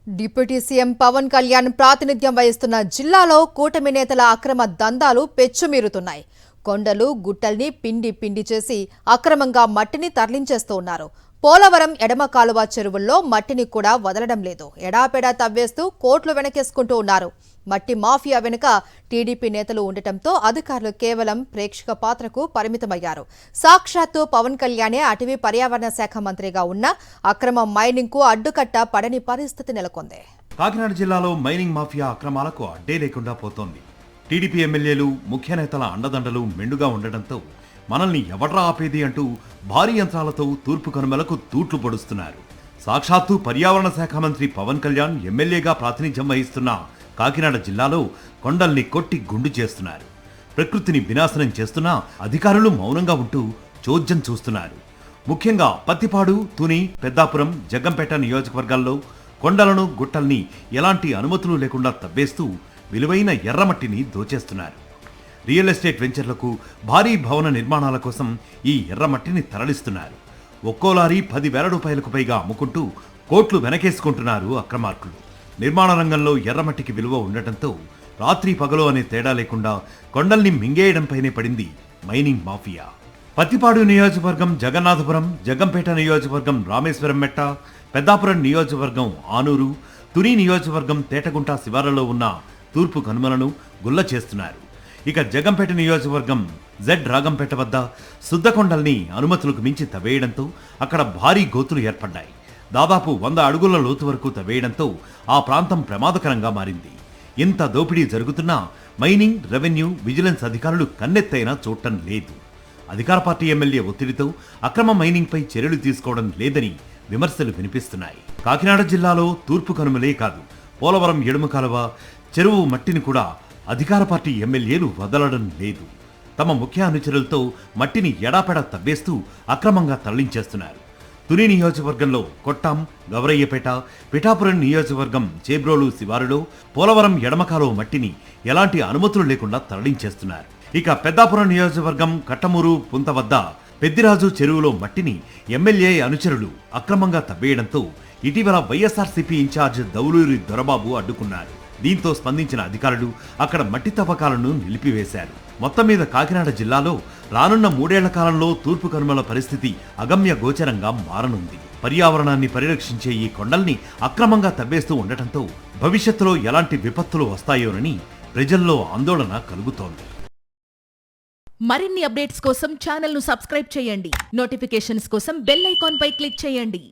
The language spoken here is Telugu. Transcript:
డిప్యూటీ సీఎం పవన్ కళ్యాణ్ ప్రాతినిధ్యం వహిస్తున్న జిల్లాలో కూటమి నేతల అక్రమ దందాలు పెచ్చుమీరుతున్నాయి. కొండలు గుట్టల్ని పిండి చేసి అక్రమంగా మట్టిని తరలించేస్తూ ఉన్నారు. పోలవరం ఎడమ కాలువ చెరువుల్లో మట్టిని కూడా వదలడం లేదు. ఎడాపెడా తవ్వేస్తూ కోట్లు వెనకేసుకుంటూ ఉన్నారు. మట్టి మాఫియా వెనుక టీడీపీ నేతలు ఉండటంతో అధికారులు కేవలం ప్రేక్షక పాత్రకు పరిమితమయ్యారు. సాక్షాత్తు పవన్ కళ్యాణే అటవీ పర్యావరణ శాఖ మంత్రిగా ఉన్న అక్రమ మైనింగ్ కు అడ్డుకట్ట పడని పరిస్థితి నెలకొంది. కాకినాడ జిల్లాలో మైనింగ్ మాఫియా అక్రమాలకు అడ్డే లేకుండా పోతోంది. టీడీపీ ఎమ్మెల్యేలు ముఖ్య నేతల అండదండలు మెండుగా ఉండటంతో మనల్ని ఎవడ్రా ఆపేది అంటూ భారీ యంత్రాలతో తూర్పు కనుమలకు తూట్లు పొడుస్తున్నారు. సాక్షాత్తు పర్యావరణ శాఖ మంత్రి పవన్ కళ్యాణ్ ఎమ్మెల్యేగా ప్రాతినిధ్యం వహిస్తున్న కాకినాడ జిల్లాలో కొండల్ని కొట్టి గుండు చేస్తున్నారు. ప్రకృతిని వినాశనం చేస్తున్నా అధికారులు మౌనంగా ఉంటూ చోద్యం చూస్తున్నారు. ముఖ్యంగా పత్తిపాడు, తుని, పెద్దాపురం, జగ్గంపేట నియోజకవర్గాల్లో కొండలను గుట్టల్ని ఎలాంటి అనుమతులు లేకుండా తవ్వేస్తూ విలువైన ఎర్రమట్టిని దోచేస్తున్నారు. రియల్ ఎస్టేట్ వెంచర్లకు, భారీ భవన నిర్మాణాల కోసం ఈ ఎర్రమట్టిని తరలిస్తున్నారు. ఒక్కో లారీ 10,000 రూపాయలకు పైగా అమ్ముకుంటూ కోట్లు వెనకేసుకుంటున్నారు అక్రమార్కులు. నిర్మాణ రంగంలో ఎర్రమట్టికి విలువ ఉండటంతో రాత్రి పగలు అనే తేడా లేకుండా కొండల్ని మింగేయడంపైనే పడింది మైనింగ్ మాఫియా. పత్తిపాడు నియోజకవర్గం జగన్నాథపురం, జగ్గంపేట నియోజకవర్గం రామేశ్వరం మెట్ట, పెద్దాపురం నియోజకవర్గం ఆనూరు, తుని నియోజకవర్గం తేటగుంట శివారులో ఉన్న తూర్పు కనుమలను గుల్ల చేస్తున్నారు. ఇక జగ్గంపేట నియోజకవర్గం జెడ్ రాగంపేట వద్ద శుద్ధకొండల్ని అనుమతులకు మించి తవ్వేయడంతో అక్కడ భారీ గోతులు ఏర్పడ్డాయి. దాదాపు 100 అడుగుల లోతు వరకు తవ్వేయడంతో ఆ ప్రాంతం ప్రమాదకరంగా మారింది. ఇంత దోపిడీ జరుగుతున్నా మైనింగ్, రెవెన్యూ, విజిలెన్స్ అధికారులు కన్నెత్తైనా చూడటం లేదు. అధికార పార్టీ ఎమ్మెల్యే ఒత్తిడితో అక్రమ మైనింగ్పై చర్యలు తీసుకోవడం లేదని విమర్శలు వినిపిస్తున్నాయి. కాకినాడ జిల్లాలో తూర్పు కనుమలే కాదు, పోలవరం ఎడమ కాలువ చెరువు మట్టిని కూడా అధికార పార్టీ ఎమ్మెల్యేలు వదలడం లేదు. తమ ముఖ్య అనుచరులతో మట్టిని ఎడాపెడా తవ్వేస్తూ అక్రమంగా తరలించేస్తున్నారు. తుని నియోజకవర్గంలో కొట్టాం, గవరయ్యపేట, పిఠాపురం నియోజకవర్గం చేబ్రోలు శివారులో పోలవరం ఎడమకాలువ మట్టిని ఎలాంటి అనుమతులు లేకుండా తరలించేస్తున్నారు. ఇక పెద్దాపురం నియోజకవర్గం కట్టమూరు పుంత వద్ద పెద్దిరాజు చెరువులో మట్టిని ఎమ్మెల్యే అనుచరులు అక్రమంగా తవ్వేయడంతో ఇటీవల వైఎస్ఆర్సీపీ ఇన్ఛార్జ్ దౌలూరి దొరబాబు అడ్డుకున్నారు. దీంతో స్పందించిన అధికారులు అక్కడ మట్టి తవ్వకాలను నిలిపివేశారు. మొత్తం మీద కాకినాడ జిల్లాలో రానున్న 3 ఏళ్ల కాలంలో తూర్పు కనుమల పరిస్థితి అగమ్య గోచరంగా మారనుంది. పర్యావరణాన్ని పరిరక్షించే ఈ కొండల్ని అక్రమంగా తవ్వేస్తూ ఉండటంతో భవిష్యత్తులో ఎలాంటి విపత్తులు వస్తాయోనని ప్రజల్లో ఆందోళన కలుగుతోంది. మరిన్ని అప్డేట్స్ కోసం ఛానల్ ను సబ్స్క్రైబ్ చేయండి. నోటిఫికేషన్స్ కోసం బెల్ ఐకాన్ పై క్లిక్ చేయండి.